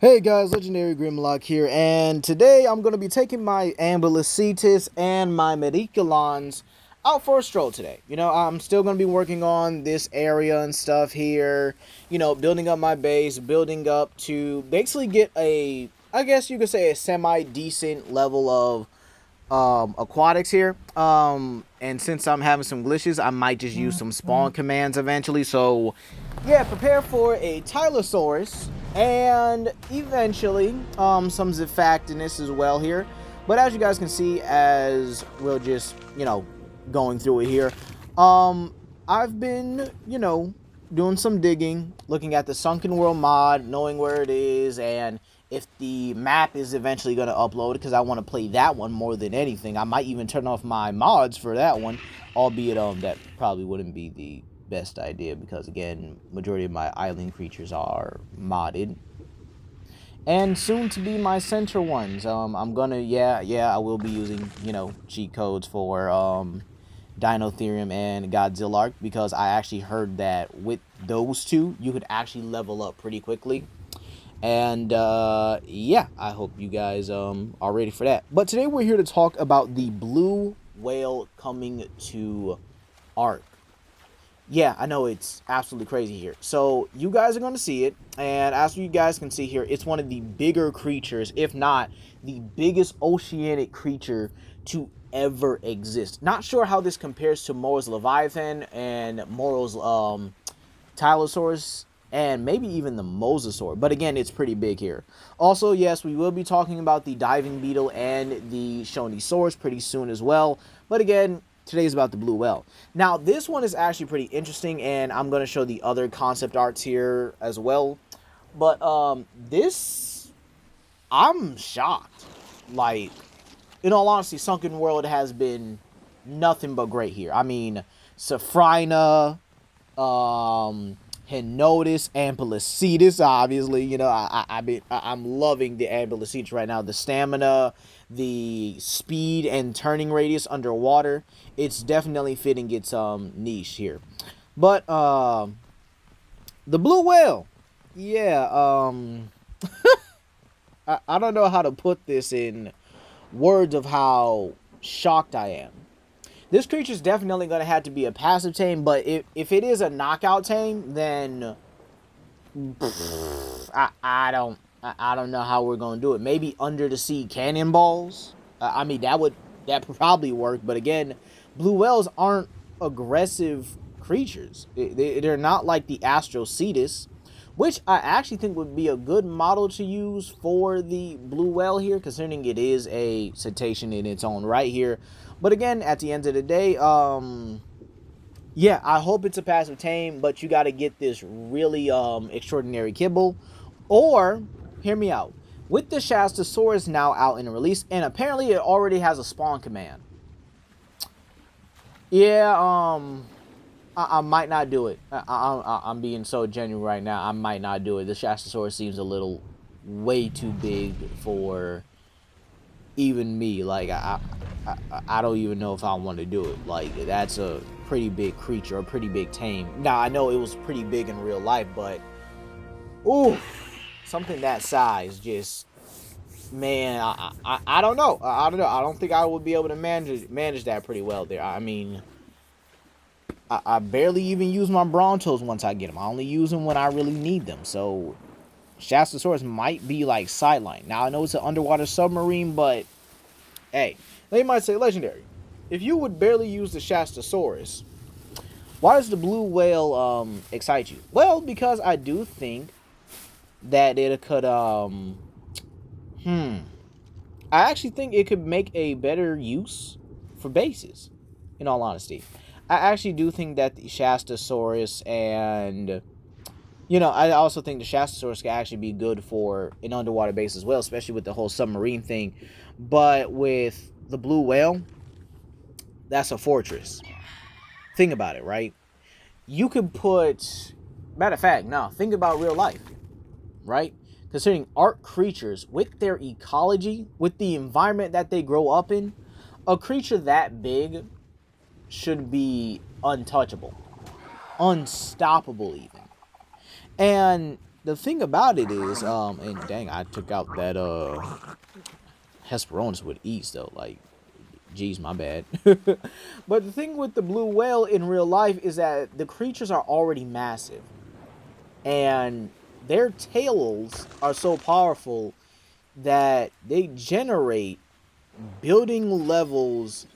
Hey guys, Legendary Grimlock here, and today I'm going to be taking my Ambulocetus and my Mediculons out for a stroll today. I'm still going to be working on this area and stuff here, building up my base, building up to basically get I guess you could say a semi-decent level of aquatics here. And since I'm having some glitches, I might just use some spawn commands eventually. So yeah, prepare for a Tylosaurus and eventually some Zephyctinus as well here. But as you guys can see, as we'll just going through it here, I've been doing some digging, looking at the Sunken World mod, knowing where it is, and if the map is eventually going to upload, because I want to play that one more than anything. I might even turn off my mods for that one, albeit that probably wouldn't be the best idea, because again, majority of my island creatures are modded. And soon to be my center ones. I'm gonna, I will be using, cheat codes for Dinotherium and Godzilla Ark, because I actually heard that with those two, you could actually level up pretty quickly. And yeah, I hope you guys are ready for that. But today we're here to talk about the blue whale coming to Ark. Yeah, I know, it's absolutely crazy here. So you guys are going to see it, and as you guys can see here, it's one of the bigger creatures, if not the biggest oceanic creature to ever exist. Not sure how this compares to Moro's Leviathan and Moro's Tylosaurus, and maybe even the Mosasaur. But again, it's pretty big here. Also, yes, we will be talking about the diving beetle and the Shonisaurus pretty soon as well. But again, today's about the blue whale. Now, this one is actually pretty interesting, and I'm going to show the other concept arts here as well. But this, I'm shocked. Like, in all honesty, Sunken World has been nothing but great here. I mean, Saphrina, Henotis, Ambulocetus, obviously. I'm loving the Ambulocetus right now. The stamina, the speed and turning radius underwater, it's definitely fitting its niche here. But the blue whale, yeah, I don't know how to put this in words of how shocked I am. This creature is definitely going to have to be a passive tame, but if it is a knockout tame, then I don't know how we're going to do it. Maybe under the sea cannonballs. I mean, that probably work. But again, blue whales aren't aggressive creatures. They're not like the Astrocetus, which I actually think would be a good model to use for the blue whale here, considering it is a cetacean in its own right here. But again, at the end of the day, yeah, I hope it's a passive tame, but you got to get this really extraordinary kibble. Or, hear me out, with the Shastasaurus now out in a release, and apparently it already has a spawn command. Yeah, I might not do it. I'm being so genuine right now. I might not do it. The Shastasaurus seems a little way too big for even me. Like, I don't even know if I want to do it. Like, that's a pretty big creature, a pretty big tame. Now, I know it was pretty big in real life, but ooh, something that size, just, man, I don't know. I don't know. I don't think I would be able to manage that pretty well there. I mean, I barely even use my Brontos once I get them. I only use them when I really need them. So Shastasaurus might be like sideline. Now, I know it's an underwater submarine, but hey, they might say, Legendary, if you would barely use the Shastasaurus, why does the blue whale excite you? Well, because I do think that it could I actually think it could make a better use for bases, in all honesty. I actually do think that the Shastasaurus and I also think the Shastasaurus could actually be good for an underwater base as well, especially with the whole submarine thing. But with the blue whale, that's a fortress. Think about it, right? You could put, matter of fact, no, think about real life, right? Considering Ark creatures, with their ecology, with the environment that they grow up in, a creature that big should be untouchable, unstoppable even. And the thing about it is, and dang, I took out that Hesperornis with ease though. Like, geez, my bad. But the thing with the blue whale in real life is that the creatures are already massive, and their tails are so powerful that they generate building levels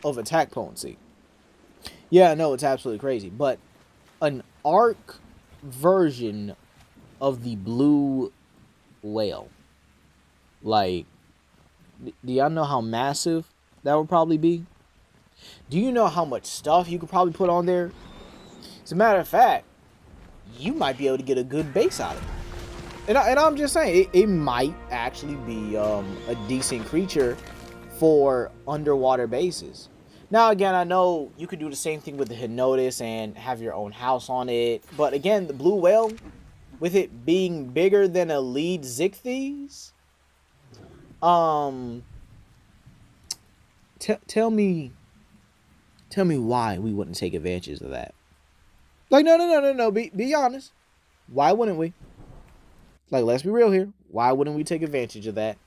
of attack potency. Yeah, no, it's absolutely crazy. But an arc version of the blue whale, like, do y'all know how massive that would probably be? Do you know how much stuff you could probably put on there? As a matter of fact, you might be able to get a good base out of it. And I'm just saying, it might actually be a decent creature for underwater bases. Now, again, I know you could do the same thing with the Hypnotis and have your own house on it. But again, the blue whale, with it being bigger than a lead Zichthies, tell me why we wouldn't take advantage of that. Like, no. Be honest. Why wouldn't we? Like, let's be real here. Why wouldn't we take advantage of that?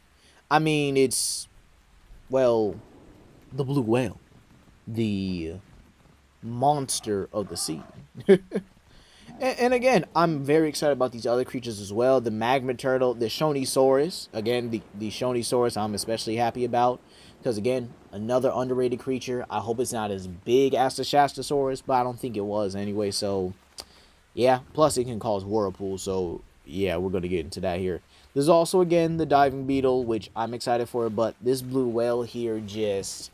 I mean, it's, well, the blue whale, the monster of the sea. And again, I'm very excited about these other creatures as well. The magma turtle, the Shonisaurus. Again, the Shonisaurus I'm especially happy about. Because again, another underrated creature. I hope it's not as big as the Shastasaurus, but I don't think it was anyway. So, yeah. Plus, it can cause whirlpools. So, yeah, we're going to get into that here. There's also, again, the diving beetle, which I'm excited for. But this blue whale here just,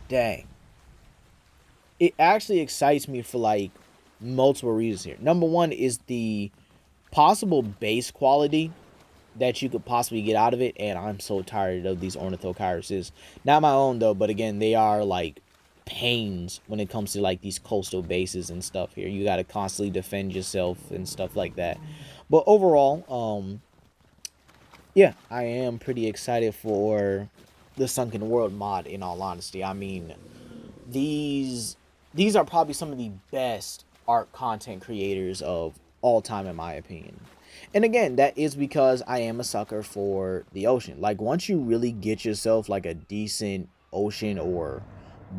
dang. It actually excites me for, like, multiple reasons here. Number one is the possible base quality that you could possibly get out of it, and I'm so tired of these ornithochiruses. Not my own though, but again, they are like pains when it comes to like these coastal bases and stuff here. You got to constantly defend yourself and stuff like that. But overall, yeah, I am pretty excited for the Sunken World mod, in all honesty. I mean, these these are probably some of the best art content creators of all time, in my opinion. And again, that is because I am a sucker for the ocean. Like, once you really get yourself like a decent ocean or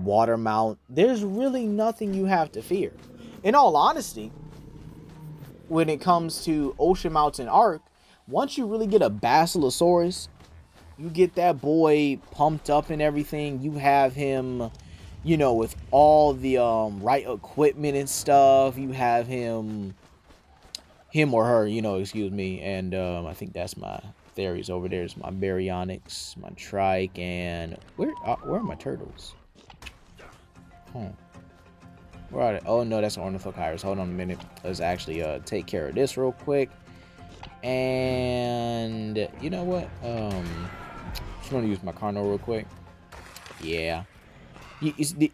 water mount, there's really nothing you have to fear. In all honesty, when it comes to ocean mounts and Ark, once you really get a Basilosaurus, you get that boy pumped up and everything. You have him, with all the right equipment and stuff. You have him or her, excuse me. And I think that's my theories over there. It's my Baryonyx, my Trike, and where are my turtles? Where are they? Oh no, that's an Ornithochirus. Hold on a minute. Let's actually take care of this real quick. And you know what? Just want to use my Carno real quick. Yeah.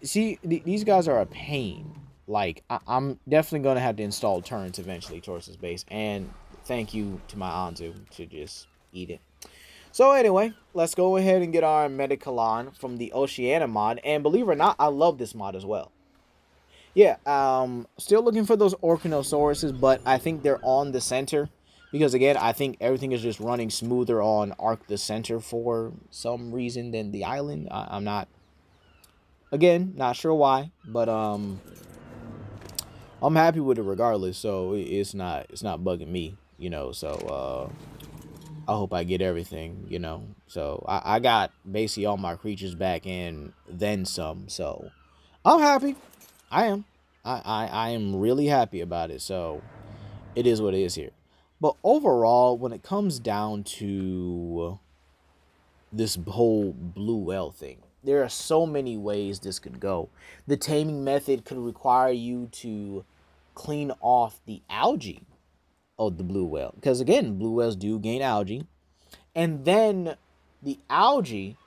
See, these guys are a pain. Like, I'm definitely going to have to install turrets eventually towards this base. And thank you to my Anzu to just eat it. So anyway, let's go ahead and get our Medicalon from the Oceania mod. And believe it or not, I love this mod as well. Yeah, still looking for those Orcanosauruses, but I think they're on the center. Because again, I think everything is just running smoother on Ark the Center for some reason than the island. I'm not, again, not sure why, but I'm happy with it regardless. So it's not bugging me, So I hope I get everything, So I got basically all my creatures back and then some. So I'm happy. I am. I am really happy about it. So it is what it is here. But overall, when it comes down to this whole blue whale thing, there are so many ways this could go. The taming method could require you to clean off the algae of the blue whale. Because again, blue whales do gain algae. And then the algae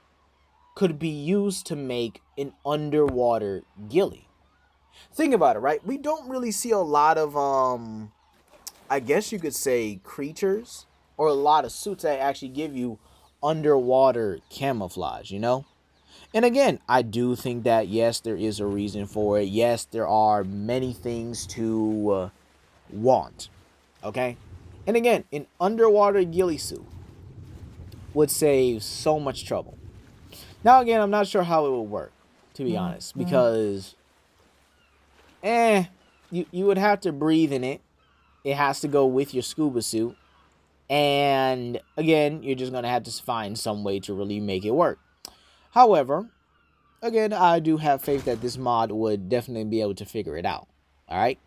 could be used to make an underwater ghillie. Think about it, right? We don't really see a lot of I guess you could say creatures or a lot of suits that actually give you underwater camouflage, And again, I do think that, yes, there is a reason for it. Yes, there are many things to want, okay? And again, an underwater ghillie suit would save so much trouble. Now again, I'm not sure how it would work, to be honest, because you would have to breathe in it. It has to go with your scuba suit. And again, you're just gonna have to find some way to really make it work. However, again, I do have faith that this mod would definitely be able to figure it out. Alright?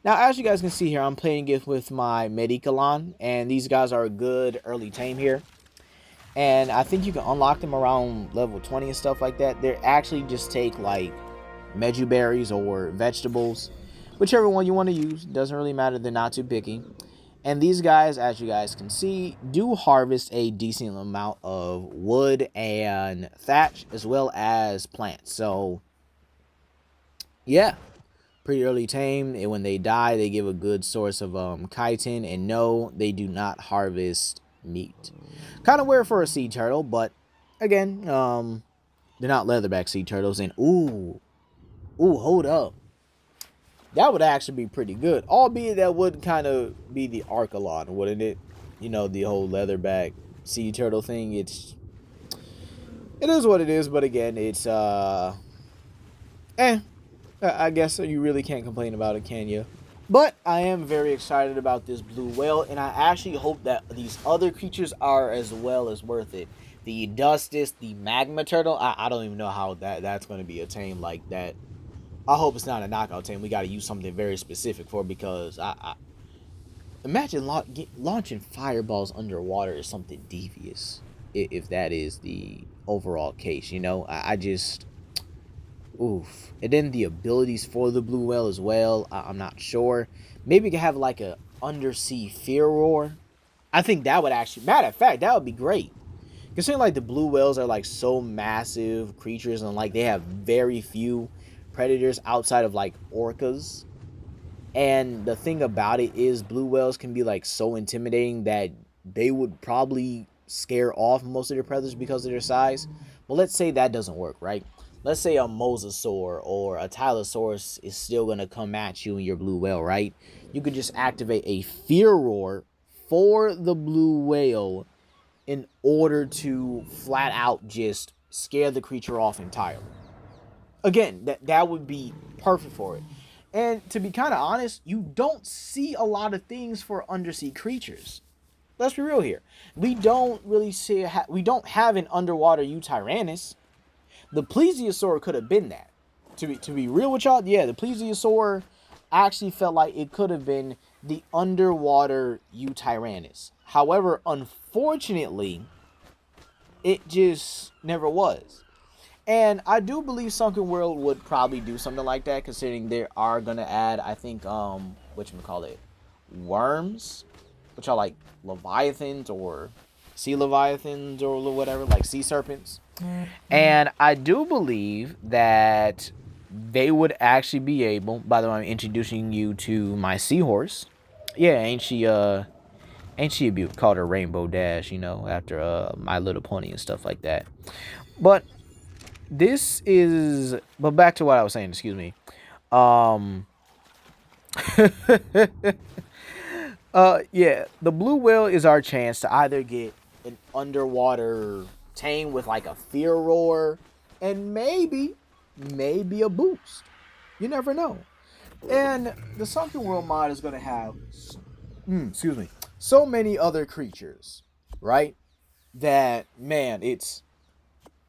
Now, as you guys can see here, I'm playing it with my Medicolon, and these guys are a good early tame here. And I think you can unlock them around level 20 and stuff like that. They actually just take, like, meju berries or vegetables. Whichever one you want to use. Doesn't really matter. They're not too picky. And these guys, as you guys can see, do harvest a decent amount of wood and thatch, as well as plants. So, yeah. Pretty early tame, and when they die, they give a good source of chitin. And no, they do not harvest meat. Kind of weird for a sea turtle, but again, they're not leatherback sea turtles. And ooh, hold up, that would actually be pretty good. Albeit that would kind of be the Arkalon, wouldn't it? You know, the whole leatherback sea turtle thing. It is what it is. But again, it's I guess you really can't complain about it, can you? But I am very excited about this blue whale, and I actually hope that these other creatures are as well as worth it. The Dustus, the magma turtle, I don't even know how that's going to be a tame like that. I hope it's not a knockout tame. We got to use something very specific for, because I imagine launching fireballs underwater is something devious, if that is the overall case, you know? I just... Oof. And then the abilities for the blue whale as well. I'm not sure. Maybe you could have like a undersea fear roar. I think that would actually... Matter of fact, that would be great. Considering like the blue whales are like so massive creatures, and like they have very few predators outside of like orcas. And the thing about it is blue whales can be like so intimidating that they would probably scare off most of their predators because of their size. Well, let's say that doesn't work, right? Let's say a mosasaur or a tylosaurus is still going to come at you in your blue whale, right? You could just activate a fear roar for the blue whale in order to flat out just scare the creature off entirely. Again, that would be perfect for it. And to be kind of honest, you don't see a lot of things for undersea creatures. Let's be real here. We don't really see... we don't have an underwater Eutyrannus. The plesiosaur could have been that. To be real with y'all, yeah, the plesiosaur actually felt like it could have been the underwater Eutyrannus. However, unfortunately, it just never was. And I do believe Sunken World would probably do something like that, considering they are going to add, I think, whatchamacallit, worms, which are like leviathans or sea leviathans or whatever, like sea serpents. And I do believe that they would actually be able... By the way, I'm introducing you to my seahorse. Yeah, ain't she a beaut? Called her Rainbow Dash, you know, after My Little Pony and stuff like that. But this is... But back to what I was saying, excuse me. Yeah, the blue whale is our chance to either get an underwater tame with like a fear roar, and maybe a boost. You never know. And the Sunken World mod is going to have so many other creatures, right? That, man, it's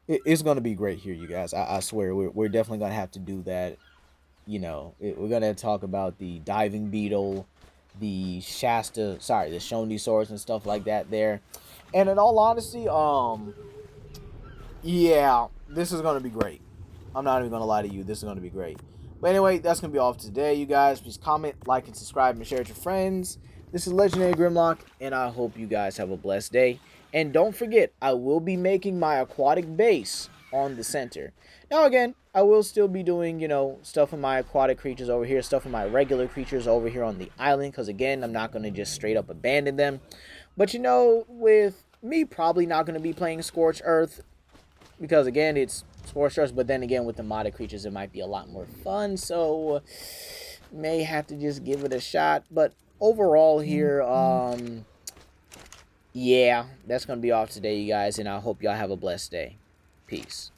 going to be great here, you guys. I swear, we're definitely going to have to do that. You know, we're going to talk about the diving beetle, the Shondisaurus and stuff like that there. And in all honesty, yeah, this is going to be great. I'm not even going to lie to you. This is going to be great. But anyway, that's going to be all for today, you guys. Please comment, like, and subscribe, and share with your friends. This is Legendary Grimlock, and I hope you guys have a blessed day. And don't forget, I will be making my aquatic base on the center. Now, again, I will still be doing, you know, stuff with my aquatic creatures over here, stuff with my regular creatures over here on the island, because, again, I'm not going to just straight up abandon them. But, you know, with me probably not going to be playing Scorched Earth, because, again, it's Scorched Earth, but then again, with the modded creatures, it might be a lot more fun, so may have to just give it a shot. But overall here, yeah, that's going to be off today, you guys, and I hope y'all have a blessed day. Peace.